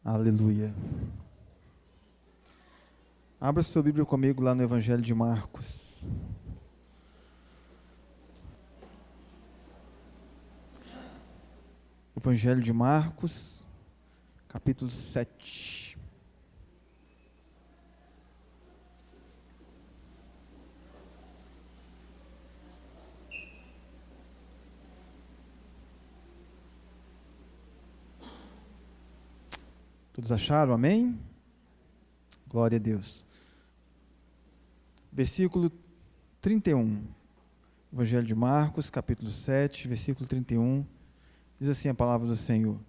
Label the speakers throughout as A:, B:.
A: Aleluia. Abra sua Bíblia comigo lá no Evangelho de Marcos. Evangelho de Marcos, capítulo 7. Todos acharam? Amém? Glória a Deus. Versículo 31. Evangelho de Marcos, capítulo 7, versículo 31. Diz assim a palavra do Senhor.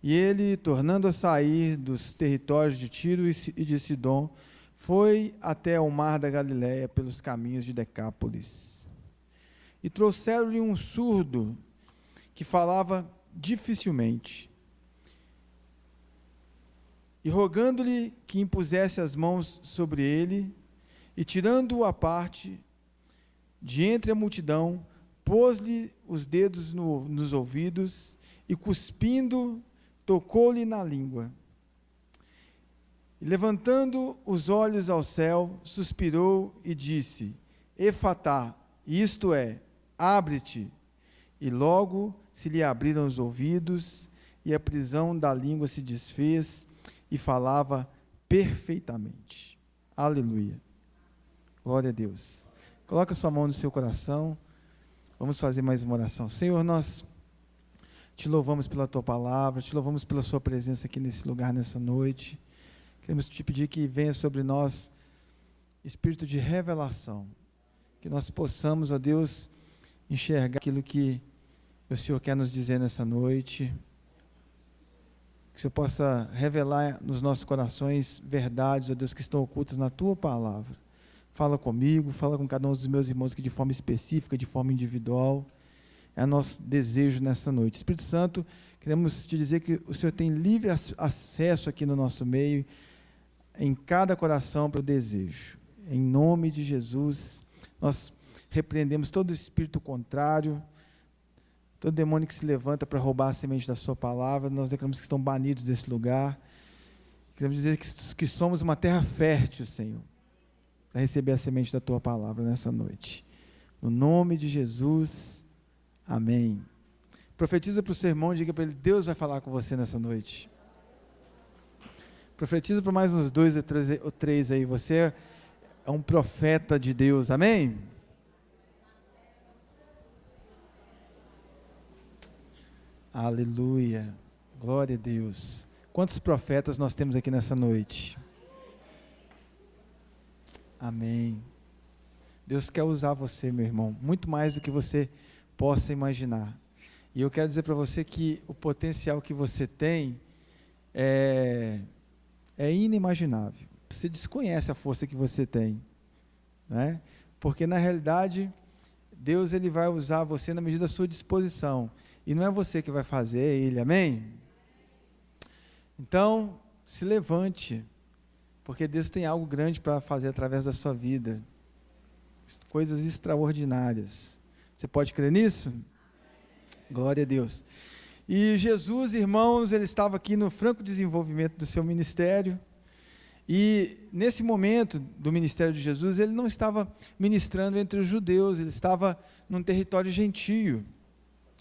A: E ele, tornando a sair dos territórios de Tiro e de Sidom, foi até o mar da Galileia pelos caminhos de Decápolis. E trouxeram-lhe um surdo que falava dificilmente. E rogando-lhe que impusesse as mãos sobre ele, e tirando-o à parte, de entre a multidão, pôs-lhe os dedos nos ouvidos, e cuspindo, tocou-lhe na língua. E levantando os olhos ao céu, suspirou e disse, Efatá, isto é, abre-te. E logo se lhe abriram os ouvidos, e a prisão da língua se desfez, e falava perfeitamente. Aleluia. Glória a Deus. Coloca sua mão no seu coração. Vamos fazer mais uma oração. Senhor, nós te louvamos pela tua palavra, te louvamos pela sua presença aqui nesse lugar, nessa noite. Queremos te pedir que venha sobre nós espírito de revelação, que nós possamos, ó Deus, enxergar aquilo que o Senhor quer nos dizer nessa noite. Que o Senhor possa revelar nos nossos corações verdades, ó Deus, que estão ocultas na Tua Palavra. Fala comigo, fala com cada um dos meus irmãos aqui de forma específica, de forma individual. É o nosso desejo nessa noite. Espírito Santo, queremos te dizer que o Senhor tem livre acesso aqui no nosso meio, em cada coração para o desejo. Em nome de Jesus, nós repreendemos todo espírito contrário, todo demônio que se levanta para roubar a semente da sua palavra, nós declaramos que estão banidos desse lugar. Queremos dizer que somos uma terra fértil, Senhor, para receber a semente da tua palavra nessa noite. No nome de Jesus, amém. Profetiza para o seu irmão, diga para ele, Deus vai falar com você nessa noite. Profetiza para mais uns 2 ou 3 aí, você é um profeta de Deus, amém? Aleluia, glória a Deus. Quantos profetas nós temos aqui nessa noite? Amém. Deus quer usar você, meu irmão, muito mais do que você possa imaginar. E eu quero dizer para você que o potencial que você tem é inimaginável. Você desconhece a força que você tem, né? Porque na realidade, Deus ele vai usar você na medida da sua disposição. E não é você que vai fazer, é Ele, amém? Então, se levante, porque Deus tem algo grande para fazer através da sua vida, coisas extraordinárias. Você pode crer nisso? Glória a Deus. E Jesus, irmãos, ele estava aqui no franco desenvolvimento do seu ministério, e nesse momento do ministério de Jesus, ele não estava ministrando entre os judeus, ele estava num território gentio.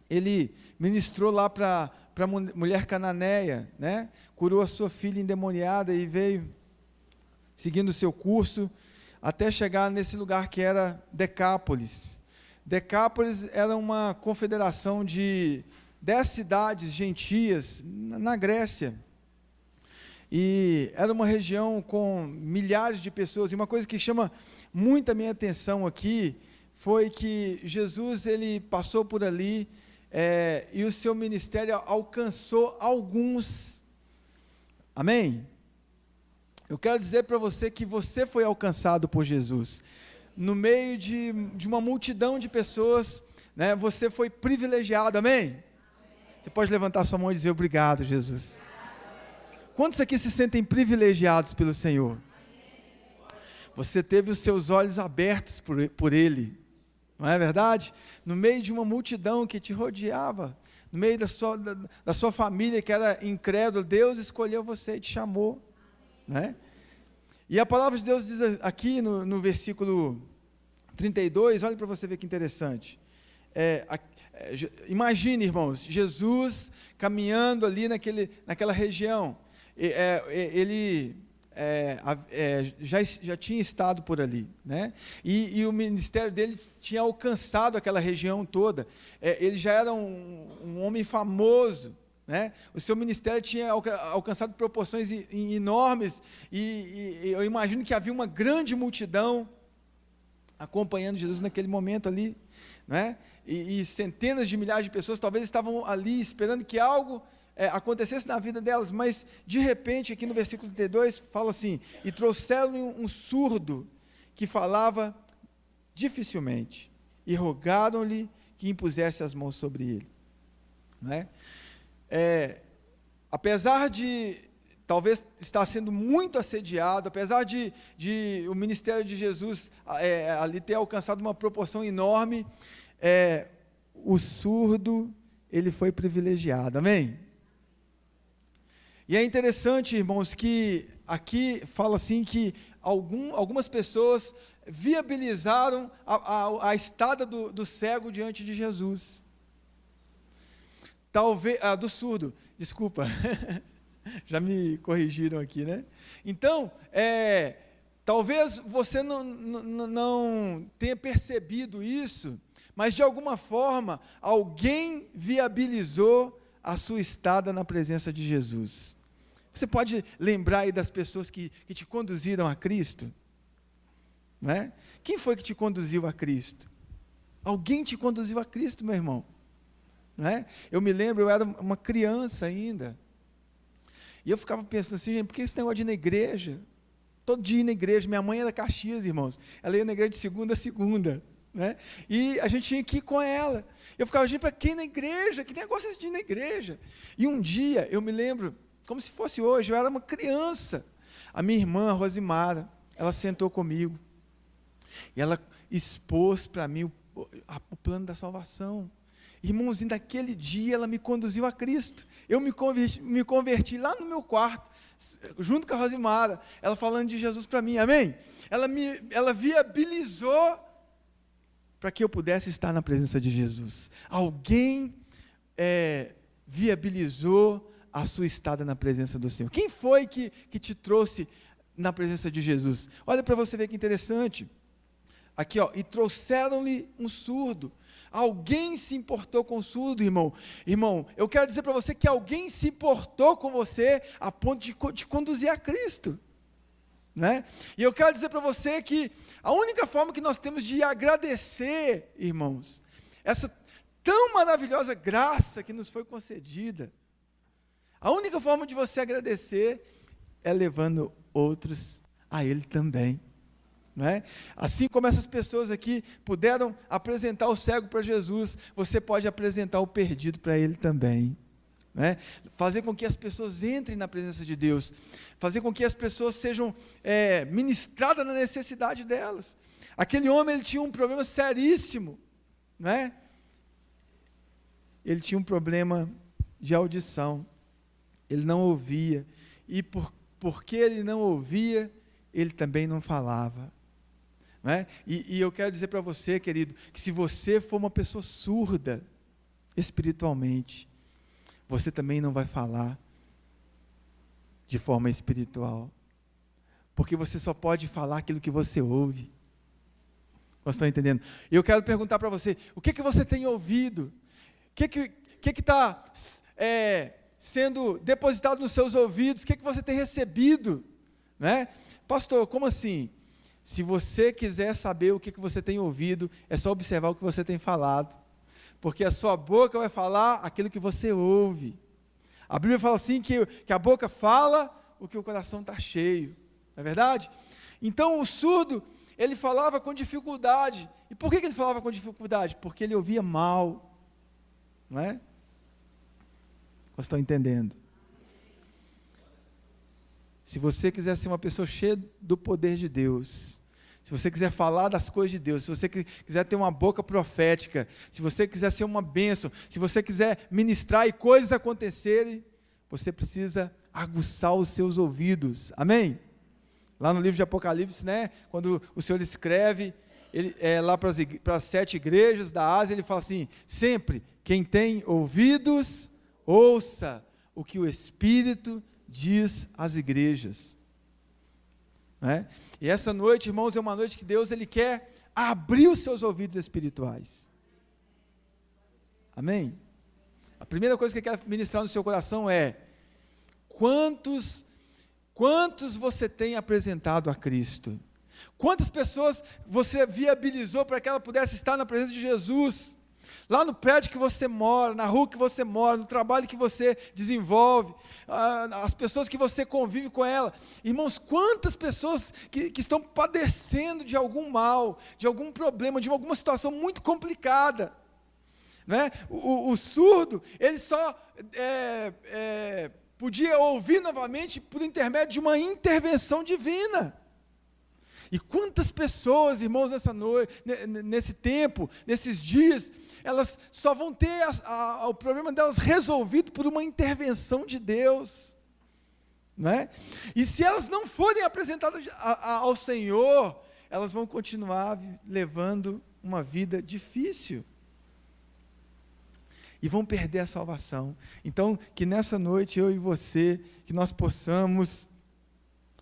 A: Ele ministrou lá para a mulher cananeia, né? Curou a sua filha endemoniada e veio seguindo o seu curso até chegar nesse lugar que era Decápolis. Decápolis era uma confederação de 10 cidades gentias na Grécia. E era uma região com milhares de pessoas. E uma coisa que chama muito a minha atenção aqui foi que Jesus ele passou por ali, e o seu ministério alcançou alguns. Amém? Eu quero dizer para você que você foi alcançado por Jesus. No meio de uma multidão de pessoas, né, você foi privilegiado, amém? Você pode levantar sua mão e dizer obrigado, Jesus. Quantos aqui se sentem privilegiados pelo Senhor? Você teve os seus olhos abertos por Ele. Não é verdade? No meio de uma multidão que te rodeava, no meio da sua família que era incrédula, Deus escolheu você e te chamou, né? E a palavra de Deus diz aqui no versículo 32, olha para você ver que interessante. Imagine, irmãos, Jesus caminhando ali naquela região. Ele já tinha estado por ali, né? E o ministério dele tinha alcançado aquela região toda. Ele já era um homem famoso, né? O seu ministério tinha alcançado proporções enormes, e eu imagino que havia uma grande multidão acompanhando Jesus naquele momento ali, né? E centenas de milhares de pessoas talvez estavam ali esperando que algo acontecesse na vida delas, mas de repente aqui no versículo 32 fala assim: e trouxeram-lhe um surdo que falava dificilmente, e rogaram-lhe que impusesse as mãos sobre ele, né? Apesar de talvez estar sendo muito assediado, apesar de o ministério de Jesus ali ter alcançado uma proporção enorme, o surdo, ele foi privilegiado, amém? E é interessante, irmãos, que aqui fala assim que algumas pessoas viabilizaram a estada do cego diante de Jesus. Talvez, do surdo, desculpa, já me corrigiram aqui, né? Então, talvez você não tenha percebido isso, mas de alguma forma, alguém viabilizou a sua estada na presença de Jesus. Você pode lembrar aí das pessoas que te conduziram a Cristo? Né? Quem foi que te conduziu a Cristo? Alguém te conduziu a Cristo, meu irmão. Né? Eu me lembro, eu era uma criança ainda, e eu ficava pensando assim, gente, por que esse negócio de ir na igreja? Todo dia ir na igreja. Minha mãe era Caxias, irmãos, ela ia na igreja de segunda a segunda, né? E a gente tinha que ir com ela. Eu ficava, gente, para quem ir na igreja? Que negócio é esse de ir na igreja? E um dia, eu me lembro, como se fosse hoje, eu era uma criança, a minha irmã, a Rosimara, ela sentou comigo, e ela expôs para mim o plano da salvação. Irmãos, e naquele dia ela me conduziu a Cristo. Eu me converti lá no meu quarto, junto com a Rosimara, ela falando de Jesus para mim, amém? Ela viabilizou para que eu pudesse estar na presença de Jesus. Alguém viabilizou a sua estada na presença do Senhor. Quem foi que te trouxe na presença de Jesus? Olha para você ver que interessante. Aqui, e trouxeram-lhe um surdo. Alguém se importou com o surdo, irmão. Irmão, eu quero dizer para você que alguém se importou com você a ponto de te conduzir a Cristo, né? E eu quero dizer para você que a única forma que nós temos de agradecer, irmãos, essa tão maravilhosa graça que nos foi concedida, a única forma de você agradecer é levando outros a Ele também. Né? Assim como essas pessoas aqui puderam apresentar o cego para Jesus, você pode apresentar o perdido para ele também, né? Fazer com que as pessoas entrem na presença de Deus, fazer com que as pessoas sejam ministradas na necessidade delas. Aquele homem, ele tinha um problema seríssimo, né? Ele tinha um problema de audição, ele não ouvia, e porque ele não ouvia, ele também não falava. Né? E eu quero dizer para você, querido, que se você for uma pessoa surda espiritualmente, você também não vai falar de forma espiritual, porque você só pode falar aquilo que você ouve. Vocês estão entendendo? E eu quero perguntar para você, o que você tem ouvido? O que está sendo depositado nos seus ouvidos? O que você tem recebido? Né? Pastor, como assim? Se você quiser saber o que você tem ouvido, é só observar o que você tem falado, porque a sua boca vai falar aquilo que você ouve. A Bíblia fala assim, que a boca fala o que o coração está cheio, não é verdade? Então o surdo, ele falava com dificuldade. E por que ele falava com dificuldade? Porque ele ouvia mal, não é? Vocês estão entendendo? Se você quiser ser uma pessoa cheia do poder de Deus, se você quiser falar das coisas de Deus, se você quiser ter uma boca profética, se você quiser ser uma bênção, se você quiser ministrar e coisas acontecerem, você precisa aguçar os seus ouvidos, amém? Lá no livro de Apocalipse, né, quando o Senhor escreve, lá para as 7 igrejas da Ásia, ele fala assim, sempre, quem tem ouvidos, ouça o que o Espírito diz às igrejas. Né? E essa noite, irmãos, é uma noite que Deus ele quer abrir os seus ouvidos espirituais. Amém? A primeira coisa que Ele quer ministrar no seu coração é: quantos você tem apresentado a Cristo? Quantas pessoas você viabilizou para que ela pudesse estar na presença de Jesus? Lá no prédio que você mora, na rua que você mora, no trabalho que você desenvolve, as pessoas que você convive com ela. Irmãos, quantas pessoas que estão padecendo de algum mal, de algum problema, de alguma situação muito complicada. Né? O surdo, ele só podia ouvir novamente por intermédio de uma intervenção divina. E quantas pessoas, irmãos, nessa noite, nesse tempo, nesses dias, elas só vão ter o problema delas resolvido por uma intervenção de Deus, não é? E se elas não forem apresentadas ao Senhor, elas vão continuar levando uma vida difícil, e vão perder a salvação. Então, que nessa noite, eu e você, que nós possamos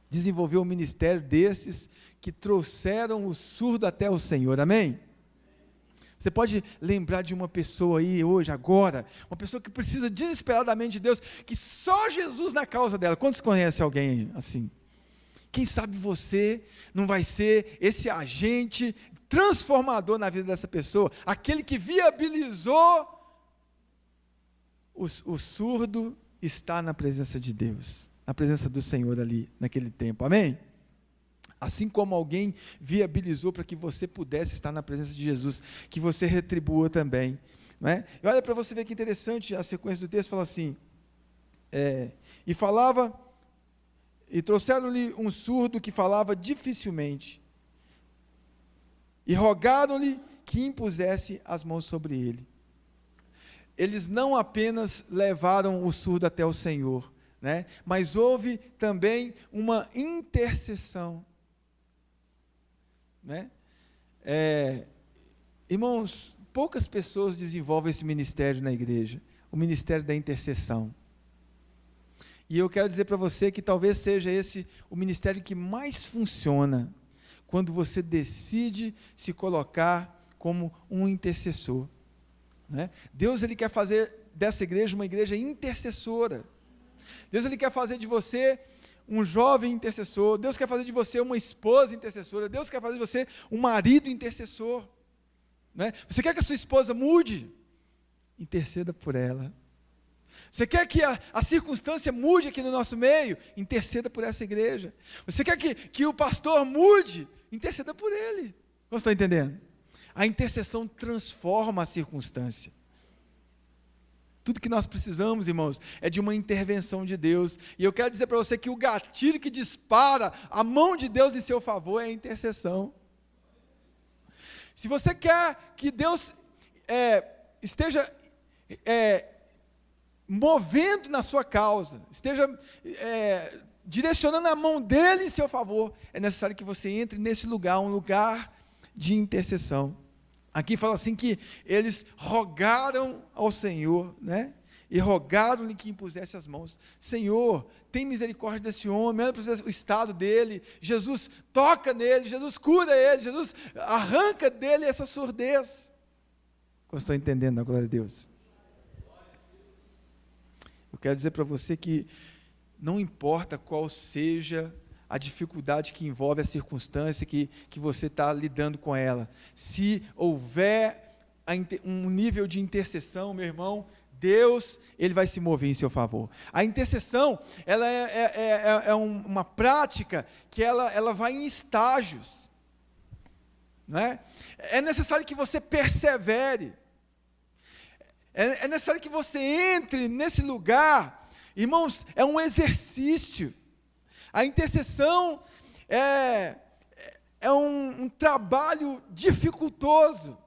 A: desenvolver um ministério desses, que trouxeram o surdo até o Senhor, amém? Você pode lembrar de uma pessoa aí hoje, agora, uma pessoa que precisa desesperadamente de Deus, que só Jesus na causa dela. Quantos conhecem alguém assim? Quem sabe você não vai ser esse agente transformador na vida dessa pessoa, aquele que viabilizou o surdo estar na presença de Deus, na presença do Senhor ali, naquele tempo, amém? Assim como alguém viabilizou para que você pudesse estar na presença de Jesus, que você retribua também, não é? E olha para você ver que interessante, a sequência do texto fala assim, e trouxeram-lhe um surdo que falava dificilmente, e rogaram-lhe que impusesse as mãos sobre ele. Eles não apenas levaram o surdo até o Senhor, né? Mas houve também uma intercessão, né? Irmãos, poucas pessoas desenvolvem esse ministério na igreja, o ministério da intercessão. E eu quero dizer para você que talvez seja esse o ministério que mais funciona, quando você decide se colocar como um intercessor, né? Deus ele quer fazer dessa igreja uma igreja intercessora. Deus ele quer fazer de você um jovem intercessor. Deus quer fazer de você uma esposa intercessora. Deus quer fazer de você um marido intercessor, né? Você quer que a sua esposa mude? Interceda por ela. Você quer que a circunstância mude aqui no nosso meio? Interceda por essa igreja. Você quer que o pastor mude? Interceda por ele. Você está entendendo? A intercessão transforma a circunstância. Tudo que nós precisamos, irmãos, é de uma intervenção de Deus. E eu quero dizer para você que o gatilho que dispara a mão de Deus em seu favor é a intercessão. Se você quer que Deus esteja movendo na sua causa, esteja direcionando a mão dele em seu favor, é necessário que você entre nesse lugar, um lugar de intercessão. Aqui fala assim que eles rogaram ao Senhor, né? E rogaram-lhe que impusesse as mãos. Senhor, tem misericórdia desse homem, olha para o estado dele. Jesus toca nele, Jesus cura ele, Jesus arranca dele essa surdez. Vocês estão entendendo a glória de Deus? Eu quero dizer para você que não importa qual seja a dificuldade que envolve a circunstância que você está lidando com ela, se houver um nível de intercessão, meu irmão, Deus, ele vai se mover em seu favor. A intercessão, ela é uma prática que ela vai em estágios, né? É necessário que você persevere, é necessário que você entre nesse lugar, irmãos, é um exercício. A intercessão é um trabalho dificultoso,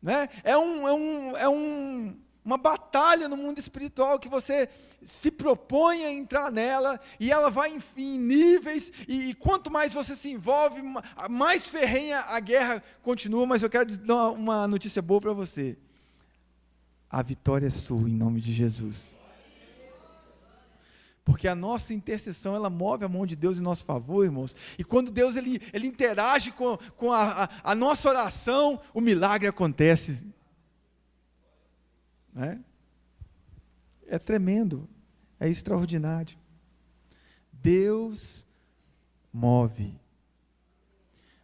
A: né? Uma batalha no mundo espiritual que você se propõe a entrar nela, e ela vai em níveis, e quanto mais você se envolve, mais ferrenha a guerra continua. Mas eu quero dar uma notícia boa para você: a vitória é sua, em nome de Jesus. Porque a nossa intercessão, ela move a mão de Deus em nosso favor, irmãos. E quando Deus ele interage com a nossa oração, o milagre acontece. É tremendo, é extraordinário. Deus move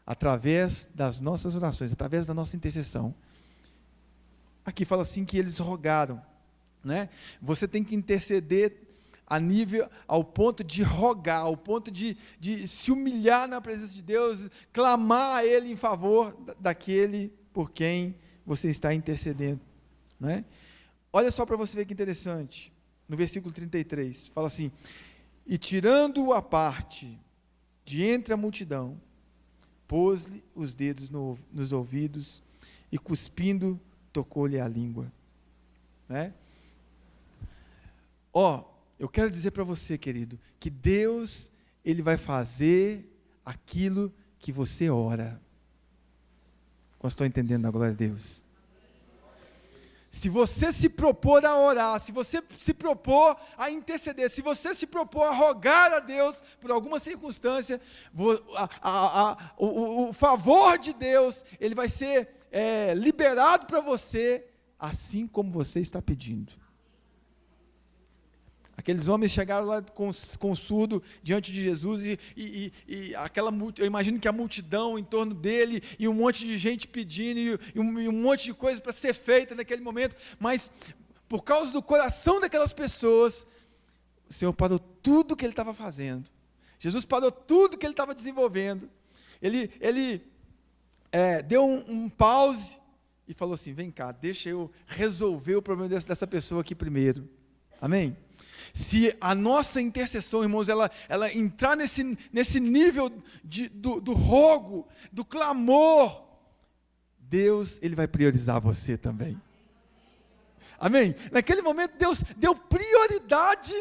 A: através das nossas orações, através da nossa intercessão. Aqui fala assim que eles rogaram, né? Você tem que interceder ao ponto de rogar, ao ponto de se humilhar na presença de Deus, clamar a Ele em favor daquele por quem você está intercedendo, né? Olha só para você ver que interessante, no versículo 33, fala assim: e tirando-o à parte, de entre a multidão, pôs-lhe os dedos nos ouvidos, e cuspindo, tocou-lhe a língua, né? Eu quero dizer para você, querido, que Deus, Ele vai fazer aquilo que você ora. Quando estou entendendo a glória de Deus? Se você se propor a orar, se você se propor a interceder, se você se propor a rogar a Deus por alguma circunstância, o favor de Deus, ele vai ser liberado para você, assim como você está pedindo. Aqueles homens chegaram lá com o surdo diante de Jesus, e eu imagino que a multidão em torno dele, e um monte de gente pedindo, e um monte de coisa para ser feita naquele momento, mas por causa do coração daquelas pessoas, o Senhor parou tudo que ele estava fazendo. Jesus parou tudo que ele estava desenvolvendo. Ele deu um pause e falou assim: vem cá, deixa eu resolver o problema dessa pessoa aqui primeiro. Amém? Se a nossa intercessão, irmãos, ela entrar nesse nível do rogo, do clamor, Deus, Ele vai priorizar você também. Amém? Naquele momento, Deus deu prioridade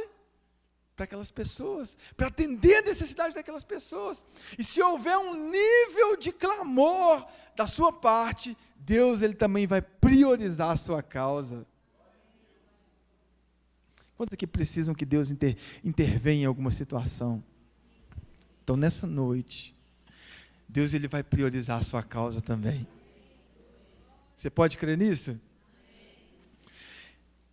A: para aquelas pessoas, para atender a necessidade daquelas pessoas. E se houver um nível de clamor da sua parte, Deus, Ele também vai priorizar a sua causa. Quantos aqui precisam que Deus intervenha em alguma situação? Então, nessa noite, Deus, Ele vai priorizar a sua causa também. Você pode crer nisso?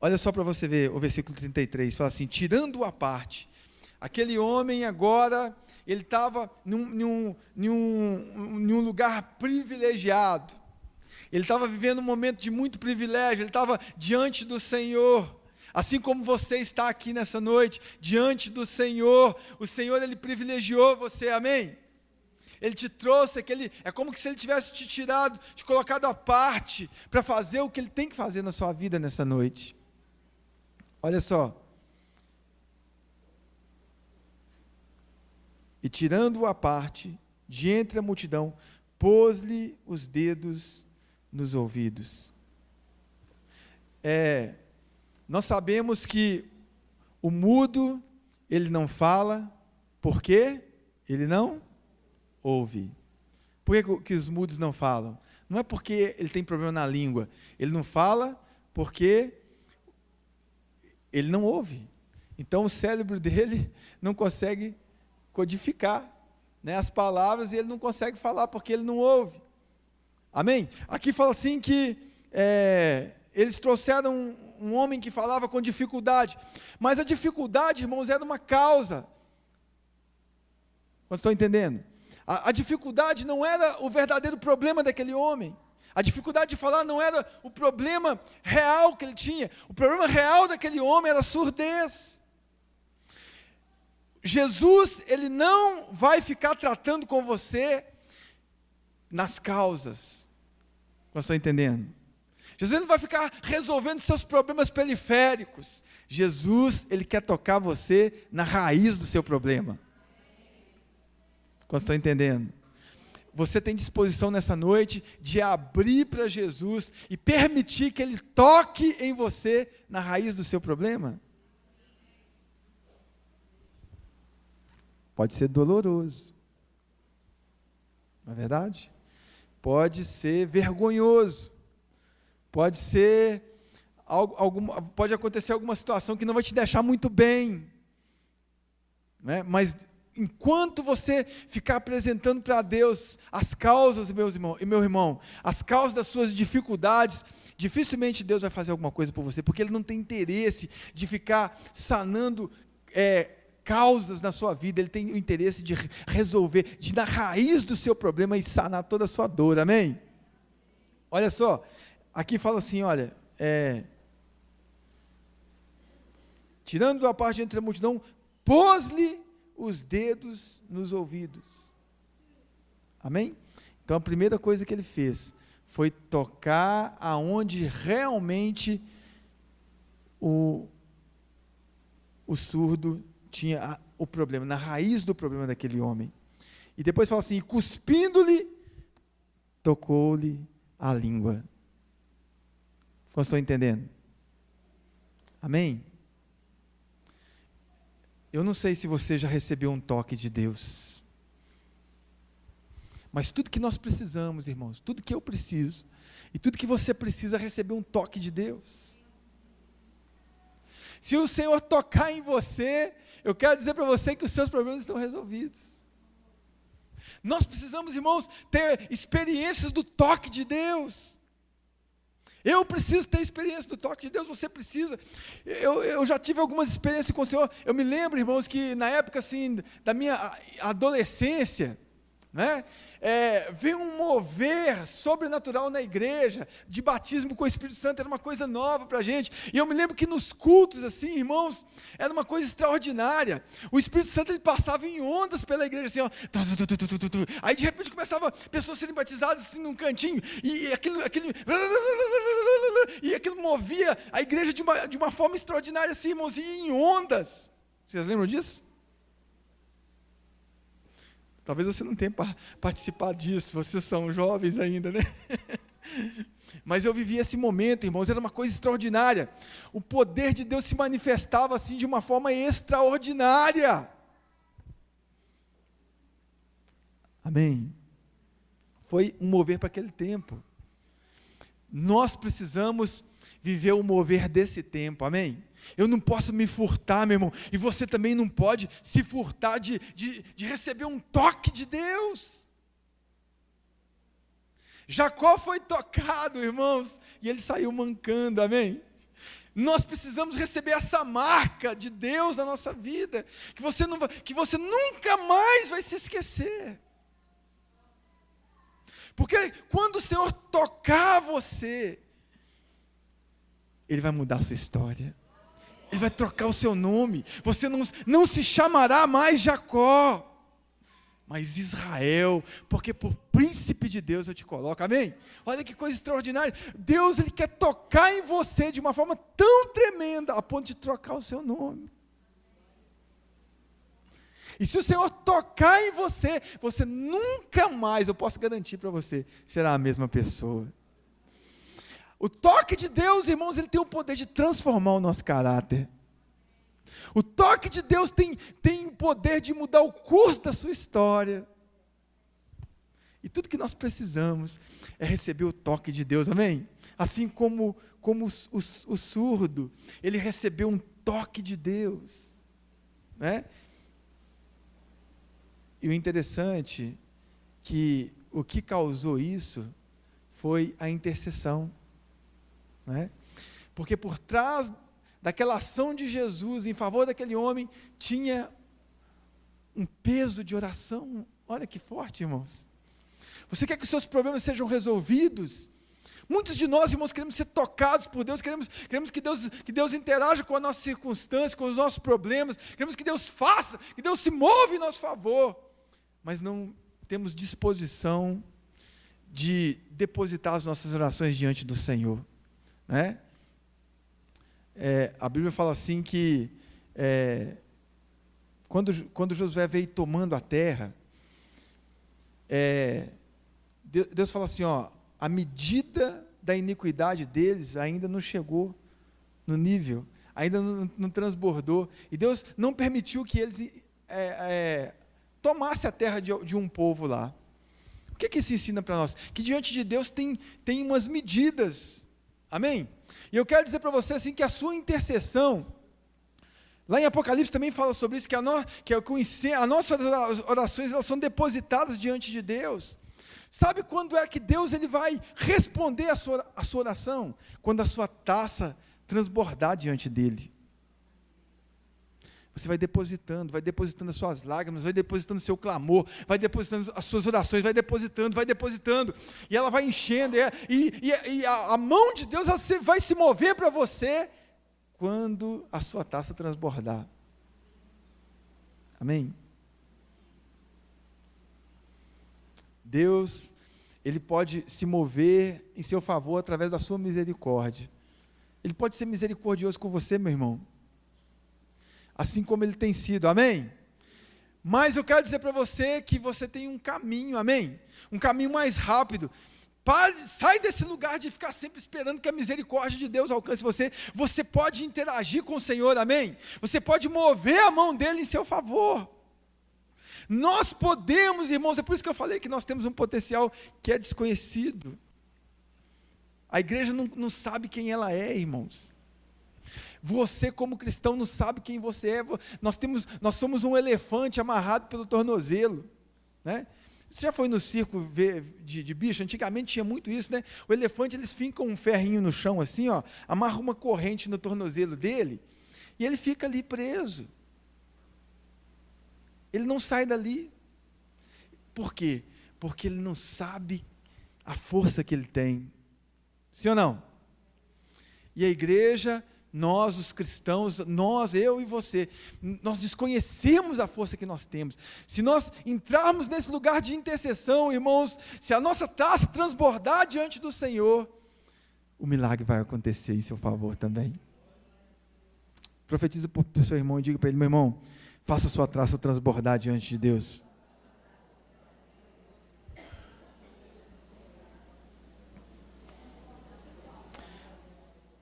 A: Olha só para você ver o versículo 33, fala assim: tirando-o à parte, aquele homem agora, ele estava num lugar privilegiado, ele estava vivendo um momento de muito privilégio, ele estava diante do Senhor, assim como você está aqui nessa noite, diante do Senhor. O Senhor, Ele privilegiou você, amém? Ele te trouxe, é como se Ele tivesse te tirado, te colocado à parte, para fazer o que Ele tem que fazer na sua vida nessa noite. Olha só. E tirando-o à parte, de entre a multidão, pôs-lhe os dedos nos ouvidos. Nós sabemos que o mudo, ele não fala, por quê? Ele não ouve. Por que os mudos não falam? Não é porque ele tem problema na língua, ele não fala porque ele não ouve. Então o cérebro dele não consegue codificar, né, as palavras, e ele não consegue falar porque ele não ouve. Amém? Aqui fala assim que eles trouxeram um homem que falava com dificuldade, mas a dificuldade, irmãos, era uma causa. Vocês estão entendendo? A dificuldade não era o verdadeiro problema daquele homem. A dificuldade de falar não era o problema real que ele tinha. O problema real daquele homem era a surdez. Jesus, Ele não vai ficar tratando com você nas causas. Vocês estão entendendo? Jesus não vai ficar resolvendo seus problemas periféricos. Jesus, Ele quer tocar você na raiz do seu problema. Vocês estão entendendo? você tem disposição nessa noite de abrir para Jesus e permitir que Ele toque em você na raiz do seu problema? Pode ser doloroso, não é verdade? Pode ser vergonhoso, pode ser pode acontecer alguma situação que não vai te deixar muito bem, né? Mas enquanto você ficar apresentando para Deus as causas, meu irmão, as causas das suas dificuldades, dificilmente Deus vai fazer alguma coisa por você, porque Ele não tem interesse de ficar sanando causas na sua vida. Ele tem o interesse de resolver, de ir na raiz do seu problema e sanar toda a sua dor, amém? Olha só, aqui fala assim, olha, tirando a parte entre a multidão, pôs-lhe os dedos nos ouvidos, amém? Então a primeira coisa que ele fez, foi tocar aonde realmente o surdo tinha o problema, na raiz do problema daquele homem. E depois fala assim, cuspindo-lhe, tocou-lhe a língua. Vocês estão entendendo? Amém? Eu não sei se você já recebeu um toque de Deus, mas tudo que nós precisamos, irmãos, tudo que eu preciso, e tudo que você precisa é receber um toque de Deus. Se o Senhor tocar em você, eu quero dizer para você que os seus problemas estão resolvidos. Nós precisamos, irmãos, ter experiências do toque de Deus. Eu preciso ter experiência do toque de Deus, você precisa. Eu já tive algumas experiências com o Senhor. Eu me lembro, irmãos, que na época assim, da minha adolescência, né, veio um mover sobrenatural na igreja, de batismo com o Espírito Santo, era uma coisa nova para a gente, e eu me lembro que nos cultos, assim, irmãos, era uma coisa extraordinária. O Espírito Santo, ele passava em ondas pela igreja, assim, ó, aí de repente começava pessoas serem batizadas, assim, num cantinho, e aquilo movia a igreja de uma forma extraordinária, assim, irmãos, e em ondas. Vocês lembram disso? Talvez você não tenha participado disso, vocês são jovens ainda, né? Mas eu vivi esse momento, irmãos, era uma coisa extraordinária. O poder de Deus se manifestava assim de uma forma extraordinária. Amém? Foi um mover para aquele tempo. Nós precisamos viver o mover desse tempo, amém? Eu não posso me furtar, meu irmão, e você também não pode se furtar de receber um toque de Deus. Jacó foi tocado, irmãos, e ele saiu mancando, amém? Nós precisamos receber essa marca de Deus na nossa vida, que você nunca mais vai se esquecer. Porque quando o Senhor tocar você, Ele vai mudar a sua história. Ele vai trocar o seu nome. Você não se chamará mais Jacó, mas Israel, porque por príncipe de Deus eu te coloco, amém? Olha que coisa extraordinária. Deus, Ele quer tocar em você de uma forma tão tremenda, a ponto de trocar o seu nome. E se o Senhor tocar em você, você nunca mais, eu posso garantir para você, será a mesma pessoa. O toque de Deus, irmãos, ele tem o poder de transformar o nosso caráter. O toque de Deus tem o poder de mudar o curso da sua história. E tudo que nós precisamos é receber o toque de Deus, amém? Assim como o surdo, ele recebeu um toque de Deus, né? E o interessante que o que causou isso foi a intercessão, né? Porque por trás daquela ação de Jesus em favor daquele homem, tinha um peso de oração. Olha que forte, irmãos. Você quer que os seus problemas sejam resolvidos? Muitos de nós, irmãos, queremos ser tocados por Deus, queremos que Deus interaja com as nossas circunstâncias, com os nossos problemas, queremos que Deus faça, que Deus se mova em nosso favor, mas não temos disposição de depositar as nossas orações diante do Senhor, né? A Bíblia fala assim que quando Josué veio tomando a terra, Deus fala assim, ó, a medida da iniquidade deles ainda não chegou no nível, ainda não transbordou, e Deus não permitiu que eles tomassem a terra de um povo lá. O que isso ensina para nós? Que diante de Deus tem umas medidas, amém? E eu quero dizer para você assim, que a sua intercessão, lá em Apocalipse também fala sobre isso, que as nossas orações, elas são depositadas diante de Deus. Sabe quando é que Deus ele vai responder a sua oração? Quando a sua taça transbordar diante dele. Você vai depositando as suas lágrimas, vai depositando o seu clamor, vai depositando as suas orações, vai depositando, e ela vai enchendo, e a mão de Deus vai se mover para você, quando a sua taça transbordar. Amém? Deus, Ele pode se mover em seu favor através da sua misericórdia. Ele pode ser misericordioso com você, meu irmão, assim como Ele tem sido, amém? Mas eu quero dizer para você que você tem um caminho, amém? Um caminho mais rápido. Sai desse lugar de ficar sempre esperando que a misericórdia de Deus alcance você. Você pode interagir com o Senhor, amém? Você pode mover a mão dEle em seu favor. Nós podemos, irmãos, é por isso que eu falei que nós temos um potencial que é desconhecido. A igreja não sabe quem ela é, irmãos. Você como cristão não sabe quem você é. Nós somos um elefante amarrado pelo tornozelo, né? Você já foi no circo ver de bicho? Antigamente tinha muito isso, né? O elefante, eles fincam um ferrinho no chão assim, ó, amarram uma corrente no tornozelo dele, e ele fica ali preso. Ele não sai dali. Por quê? Porque ele não sabe a força que ele tem. Sim ou não? E a igreja, nós os cristãos, eu e você, nós desconhecemos a força que nós temos. Se nós entrarmos nesse lugar de intercessão, irmãos, se a nossa taça transbordar diante do Senhor, o milagre vai acontecer em seu favor também. Profetiza para o seu irmão e diga para ele: meu irmão, faça a sua taça transbordar diante de Deus.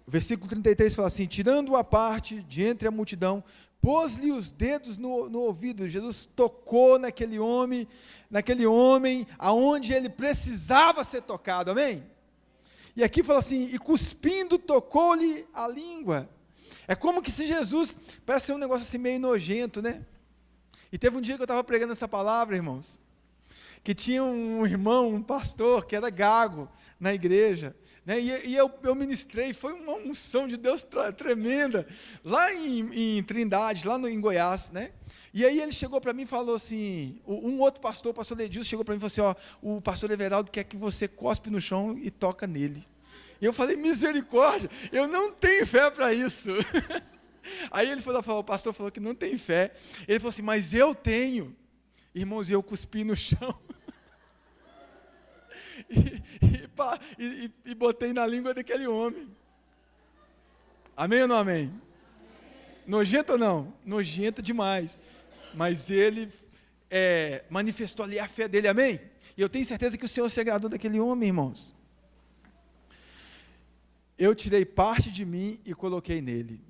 A: O versículo 33 fala assim: tirando-o à parte de entre a multidão, pôs-lhe os dedos no ouvido. Jesus tocou naquele homem aonde ele precisava ser tocado, amém? E aqui fala assim: e cuspindo tocou-lhe a língua. É como que se Jesus, parece ser um negócio assim meio nojento, né? E teve um dia que eu estava pregando essa palavra, irmãos, que tinha um irmão, um pastor, que era gago na igreja, né? E eu ministrei, foi uma unção de Deus tremenda, lá em Trindade, lá em Goiás, né? E aí ele chegou para mim e falou assim, um outro pastor, o pastor Ledilson, chegou para mim e falou assim: ó, o pastor Everaldo quer que você cospe no chão e toca nele. E eu falei: misericórdia, eu não tenho fé para isso. Aí ele falou, o pastor falou que não tem fé. Ele falou assim: mas eu tenho. Irmãos, eu cuspi no chão. E botei na língua daquele homem. Amém ou não amém? Nojento ou não? Nojento demais. Mas ele manifestou ali a fé dele, amém? E eu tenho certeza que o Senhor se agradou daquele homem, irmãos. Eu tirei parte de mim e coloquei nele.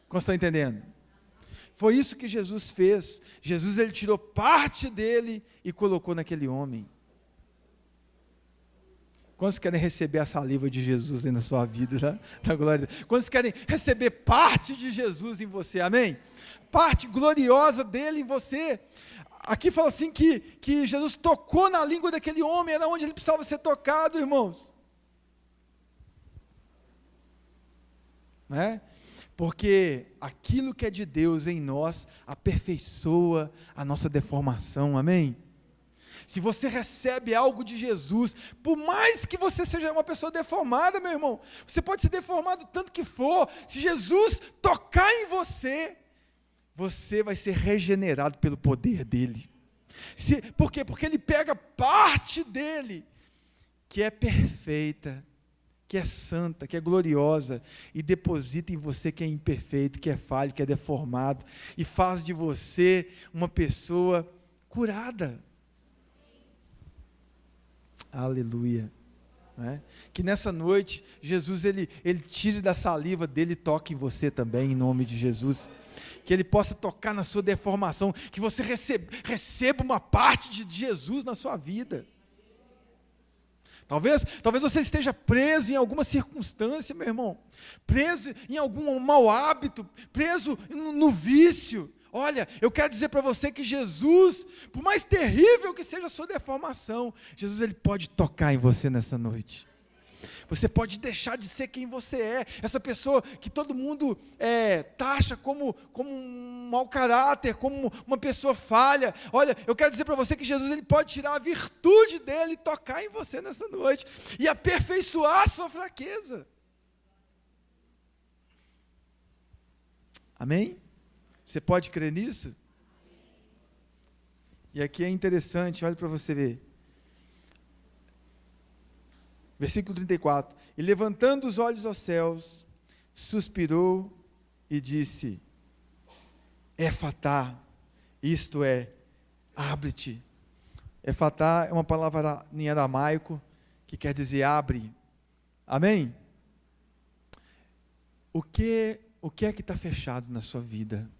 A: Como estão entendendo? Foi isso que Jesus fez. Jesus, ele tirou parte dele e colocou naquele homem. Quantos querem receber a saliva de Jesus na sua vida, né? Na glória de Deus? Quantos querem receber parte de Jesus em você, amém? Parte gloriosa dele em você. Aqui fala assim que Jesus tocou na língua daquele homem, era onde ele precisava ser tocado, irmãos. Né? Porque aquilo que é de Deus em nós aperfeiçoa a nossa deformação, amém? Se você recebe algo de Jesus, por mais que você seja uma pessoa deformada, meu irmão, você pode ser deformado tanto que for, se Jesus tocar em você, você vai ser regenerado pelo poder dele. Por quê? Porque ele pega parte dele, que é perfeita, que é santa, que é gloriosa, e deposita em você que é imperfeito, que é falho, que é deformado, e faz de você uma pessoa curada. Aleluia. Né? Que nessa noite, Jesus, ele tire da saliva dele e toque em você também, em nome de Jesus. Que ele possa tocar na sua deformação, que você receba uma parte de Jesus na sua vida. Talvez você esteja preso em alguma circunstância, meu irmão, preso em algum mau hábito, preso no vício. Olha, eu quero dizer para você que Jesus, por mais terrível que seja a sua deformação, Jesus, ele pode tocar em você nessa noite. Você pode deixar de ser quem você é, essa pessoa que todo mundo taxa como um mau caráter, como uma pessoa falha. Olha, eu quero dizer para você que Jesus, ele pode tirar a virtude dele e tocar em você nessa noite, e aperfeiçoar a sua fraqueza. Amém? Você pode crer nisso? E aqui é interessante, olha para você ver. Versículo 34. E levantando os olhos aos céus, suspirou e disse: Efatá, isto é, abre-te. Efatá é uma palavra em aramaico que quer dizer abre. Amém? O que é que está fechado na sua vida?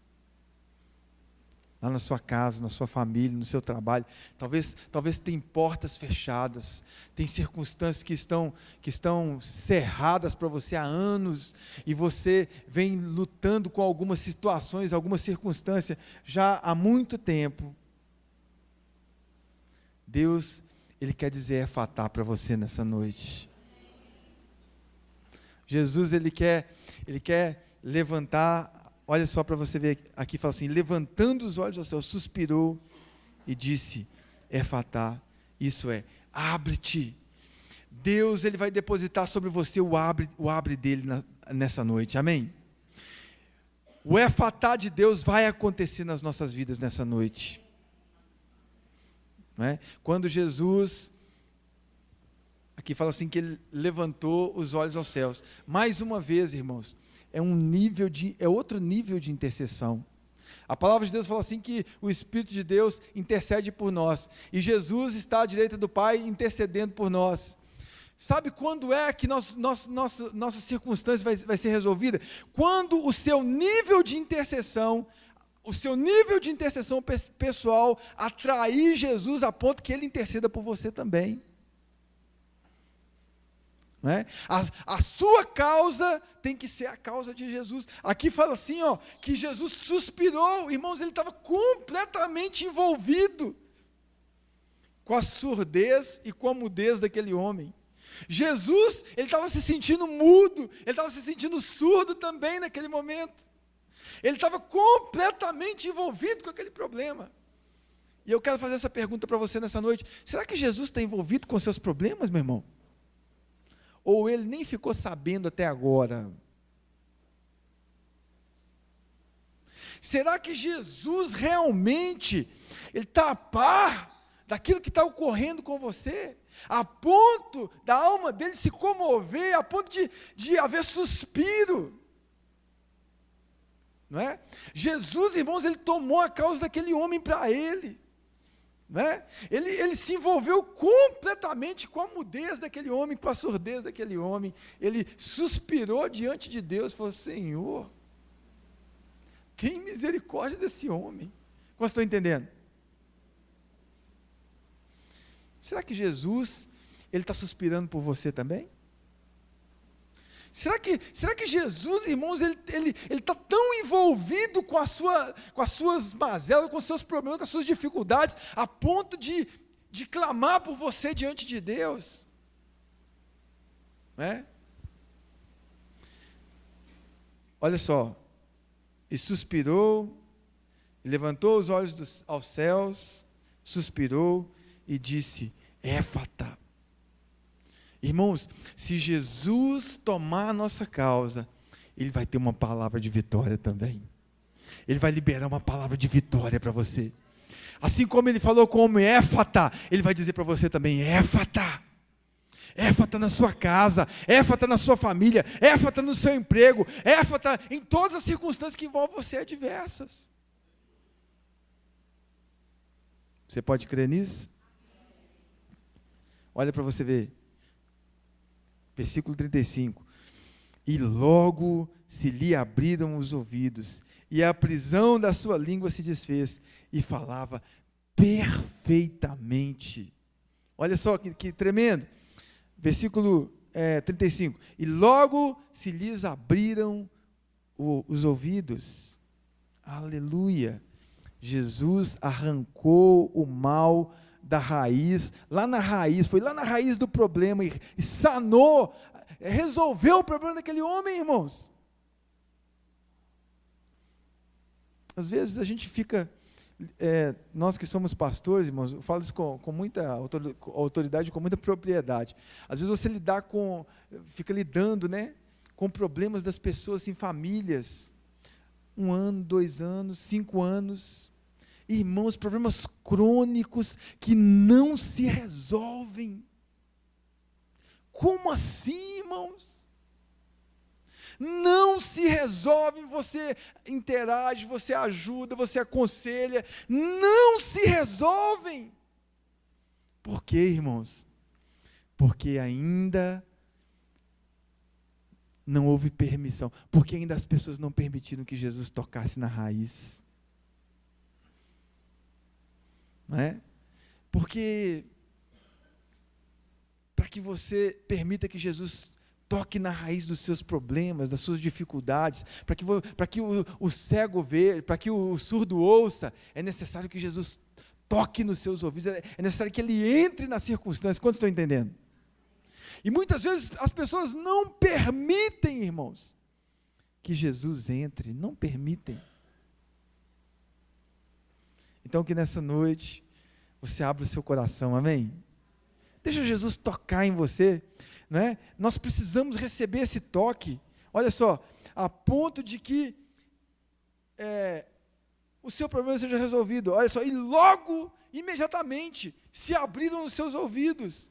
A: Lá na sua casa, na sua família, no seu trabalho, talvez tem portas fechadas, tem circunstâncias que estão cerradas para você há anos, e você vem lutando com algumas situações, algumas circunstâncias, já há muito tempo. Deus, ele quer dizer efatá para você nessa noite. Jesus, ele quer levantar. Olha só para você ver aqui, fala assim: levantando os olhos ao céu, suspirou e disse: Efatá, isso é, abre-te. Deus, ele vai depositar sobre você o abre dele nessa noite, amém? O efatá de Deus vai acontecer nas nossas vidas nessa noite. Não é? Quando Jesus, aqui fala assim que ele levantou os olhos aos céus. Mais uma vez, irmãos, é outro nível de intercessão. A palavra de Deus fala assim que o Espírito de Deus intercede por nós, e Jesus está à direita do Pai intercedendo por nós. Sabe quando é que nossa circunstância vai ser resolvida? Quando o seu nível de intercessão pessoal atrair Jesus a ponto que ele interceda por você também. Não é? A sua causa tem que ser a causa de Jesus. Aqui fala assim, que Jesus suspirou. Irmãos, ele estava completamente envolvido com a surdez e com a mudez daquele homem. Jesus, ele estava se sentindo mudo, ele estava se sentindo surdo também naquele momento. Ele estava completamente envolvido com aquele problema. E eu quero fazer essa pergunta para você nessa noite: será que Jesus está envolvido com seus problemas, meu irmão? Ou ele nem ficou sabendo até agora? Será que Jesus realmente ele está a par daquilo que está ocorrendo com você, a ponto da alma dele se comover, a ponto de haver suspiro? Não é? Jesus, irmãos, ele tomou a causa daquele homem para ele. Né? Ele se envolveu completamente com a mudez daquele homem, com a surdez daquele homem. Ele suspirou diante de Deus e falou: Senhor, tem misericórdia desse homem. Como estou entendendo? Será que Jesus, ele está suspirando por você também? Será que Jesus, irmãos, ele está tão envolvido com as suas mazelas, com os seus problemas, com as suas dificuldades, a ponto de clamar por você diante de Deus? Não é? Olha só, e suspirou, e levantou os olhos aos céus, suspirou e disse: Éfata. Irmãos, se Jesus tomar a nossa causa, ele vai ter uma palavra de vitória também. Ele vai liberar uma palavra de vitória para você. Assim como ele falou com o homem Éfata, ele vai dizer para você também: Éfata. Éfata na sua casa, éfata na sua família, éfata no seu emprego, éfata em todas as circunstâncias que envolvem você adversas. Você pode crer nisso? Olha para você ver. Versículo 35. E logo se lhe abriram os ouvidos, e a prisão da sua língua se desfez, e falava perfeitamente. Olha só que tremendo. Versículo 35. E logo se lhes abriram os ouvidos. Aleluia. Jesus arrancou o mal da raiz, foi lá na raiz do problema e sanou, resolveu o problema daquele homem, irmãos. Às vezes a gente fica, nós que somos pastores, irmãos, eu falo isso com muita autoridade, com muita propriedade. Às vezes você fica lidando, né, com problemas das pessoas em famílias, 1 ano, 2 anos, 5 anos, irmãos, problemas crônicos que não se resolvem. Como assim, irmãos? Não se resolve, você interage, você ajuda, você aconselha, não se resolvem. Por quê, irmãos? Porque ainda não houve permissão, porque ainda as pessoas não permitiram que Jesus tocasse na raiz. Não é? Porque, para que você permita que Jesus toque na raiz dos seus problemas, das suas dificuldades, para que o cego veja, para que o surdo ouça, é necessário que Jesus toque nos seus ouvidos, é necessário que ele entre na circunstância. Quantos estão entendendo? E muitas vezes as pessoas não permitem, irmãos, que Jesus entre, não permitem. Então que nessa noite você abra o seu coração, amém? Deixa Jesus tocar em você, né? Nós precisamos receber esse toque, olha só, a ponto de que o seu problema seja resolvido, olha só, e logo, imediatamente, se abriram os seus ouvidos,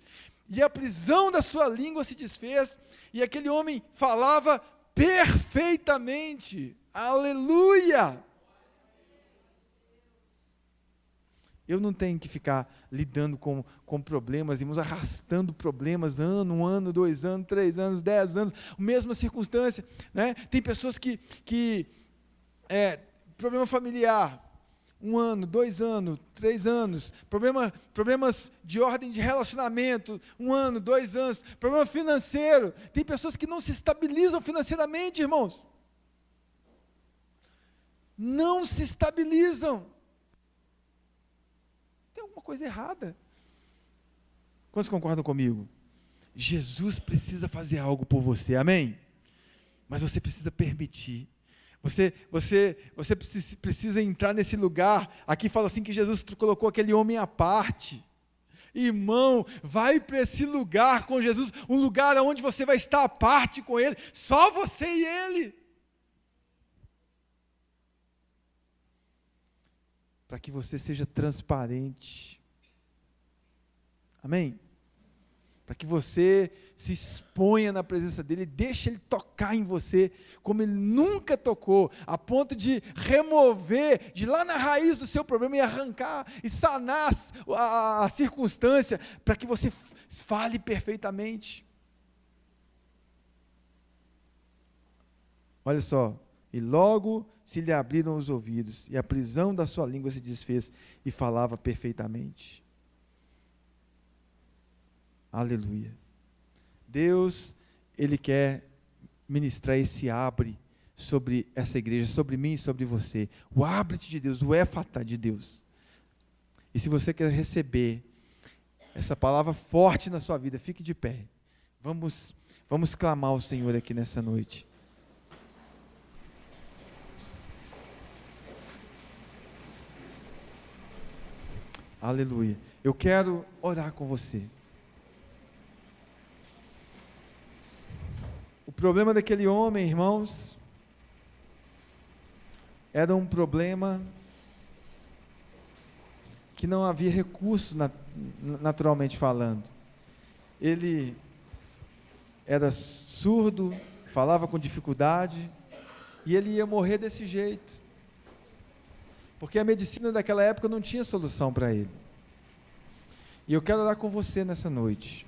A: e a prisão da sua língua se desfez, e aquele homem falava perfeitamente, aleluia! Eu não tenho que ficar lidando com problemas, irmãos, arrastando problemas, um ano, 2 anos, 3 anos, 10 anos, mesma circunstância, né? Tem pessoas que problema familiar, 1 ano, 2 anos, 3 anos, problemas de ordem de relacionamento, 1 ano, 2 anos, problema financeiro, tem pessoas que não se estabilizam financeiramente, irmãos, não se estabilizam, tem alguma coisa errada. Quantos concordam comigo? Jesus precisa fazer algo por você, amém? Mas você precisa permitir. Você precisa entrar nesse lugar. Aqui fala assim que Jesus colocou aquele homem à parte. Irmão, vai para esse lugar com Jesus, um lugar onde você vai estar à parte com Ele, só você e Ele. Para que você seja transparente. Amém? Para que você se exponha na presença dEle, deixe Ele tocar em você, como Ele nunca tocou, a ponto de remover, de ir lá na raiz do seu problema e arrancar, e sanar a circunstância, para que você fale perfeitamente. Olha só, e logo se lhe abriram os ouvidos, e a prisão da sua língua se desfez, e falava perfeitamente. Aleluia. Deus, Ele quer ministrar esse abre sobre essa igreja, sobre mim e sobre você. O abre-te de Deus, o éfata de Deus. E se você quer receber essa palavra forte na sua vida, fique de pé. Vamos clamar ao Senhor aqui nessa noite. Aleluia. Eu quero orar com você. O problema daquele homem, irmãos, era um problema que não havia recurso, naturalmente falando. Ele era surdo, falava com dificuldade, e ele ia morrer desse jeito, porque a medicina daquela época não tinha solução para ele. E eu quero orar com você nessa noite,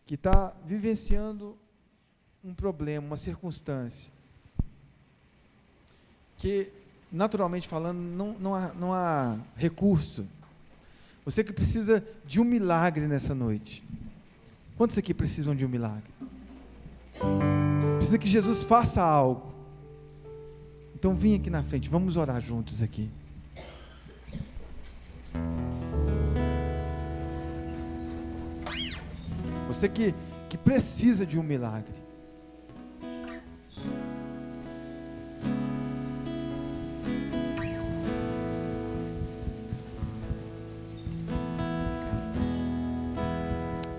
A: que está vivenciando um problema, uma circunstância, que, naturalmente falando, não há recurso. Você que precisa de um milagre nessa noite. Quantos aqui precisam de um milagre? Precisa que Jesus faça algo. Então vem aqui na frente, vamos orar juntos aqui. Você que precisa de um milagre.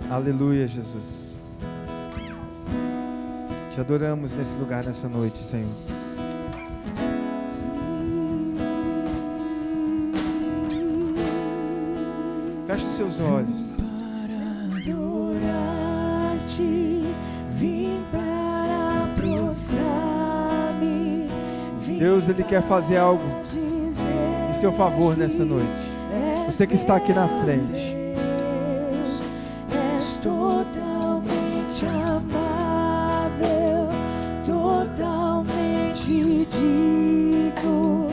A: Aleluia, Jesus. Te adoramos nesse lugar, nessa noite, Senhor. Feche os seus olhos.
B: Para adorar-te, vim para prostrar-me.
A: Deus, Ele quer fazer algo em seu favor nessa noite. Você que está aqui na frente.
B: És totalmente amável, totalmente digno.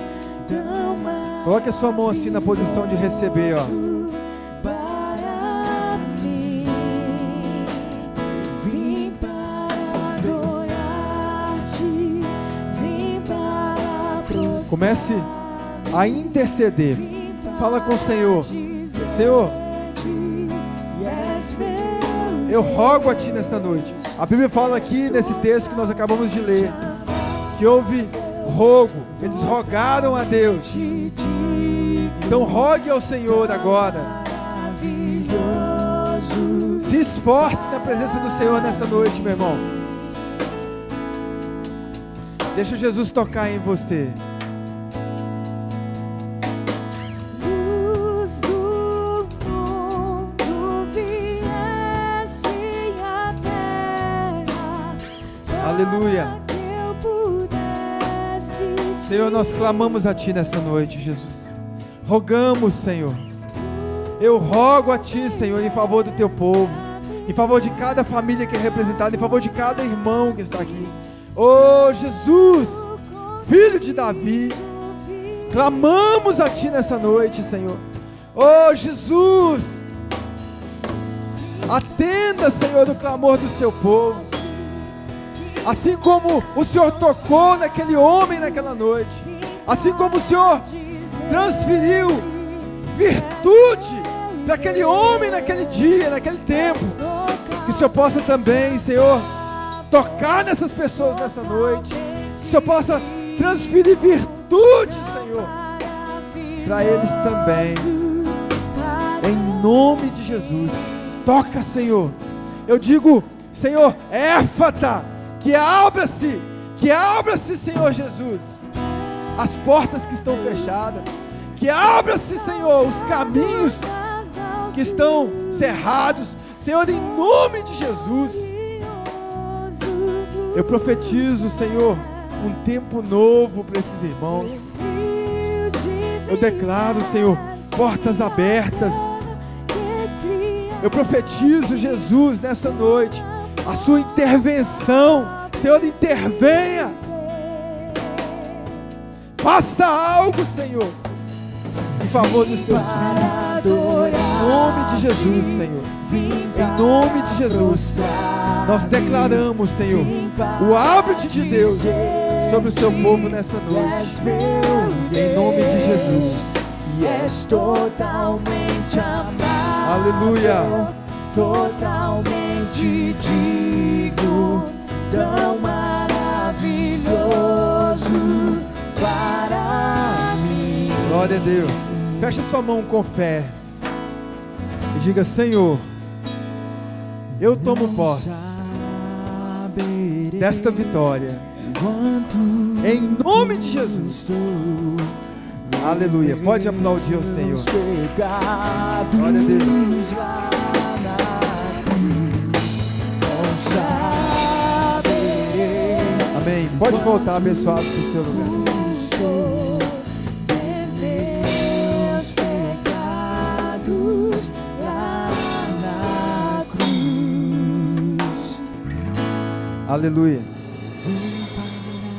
A: Coloque a sua mão assim na posição de receber, ó. Comece a interceder. Fala com o Senhor. Senhor, eu rogo a Ti nessa noite. A Bíblia fala aqui nesse texto que nós acabamos de ler, que houve rogo. Eles rogaram a Deus. Então rogue ao Senhor agora. Se esforce na presença do Senhor nessa noite, meu irmão. Deixa Jesus tocar em você. Aleluia. Senhor, nós clamamos a Ti nessa noite, Jesus. Rogamos, Senhor. Eu rogo a Ti, Senhor, em favor do Teu povo, em favor de cada família que é representada, em favor de cada irmão que está aqui. Oh, Jesus, Filho de Davi, clamamos a Ti nessa noite, Senhor. Oh, Jesus, atenda, Senhor, o clamor do Seu povo. Assim como o Senhor tocou naquele homem naquela noite, assim como o Senhor transferiu virtude para aquele homem naquele dia, naquele tempo, que o Senhor possa também, Senhor, tocar nessas pessoas nessa noite, que o Senhor possa transferir virtude, Senhor, para eles também, em nome de Jesus. Toca, Senhor. Eu digo, Senhor, éfata, que abra-se, Senhor Jesus, as portas que estão fechadas, que abra-se, Senhor, os caminhos que estão cerrados, Senhor, em nome de Jesus. Eu profetizo, Senhor, um tempo novo para esses irmãos. Eu declaro, Senhor, portas abertas. Eu profetizo, Jesus, nessa noite, a Sua intervenção. Senhor, intervenha. Faça algo, Senhor, em favor dos Teus filhos. Em nome de Jesus, Senhor. Em nome de Jesus. Nós declaramos, Senhor, o hábito de Deus sobre o Seu povo nessa noite. Em nome de Jesus.
B: E és totalmente amável,
A: Aleluia.
B: totalmente digno, tão maravilhoso para mim.
A: Glória a Deus. Feche sua mão com fé e diga: Senhor, eu tomo posse desta vitória, em nome de Jesus. Aleluia. Pode aplaudir ao Senhor. Glória a Deus. Amém. Pode voltar abençoado para o seu lugar.
B: Meus pecados
A: Aleluia.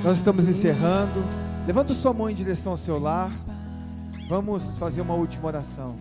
A: Nós estamos encerrando. Levanta sua mão em direção ao seu lar. Vamos fazer uma última oração.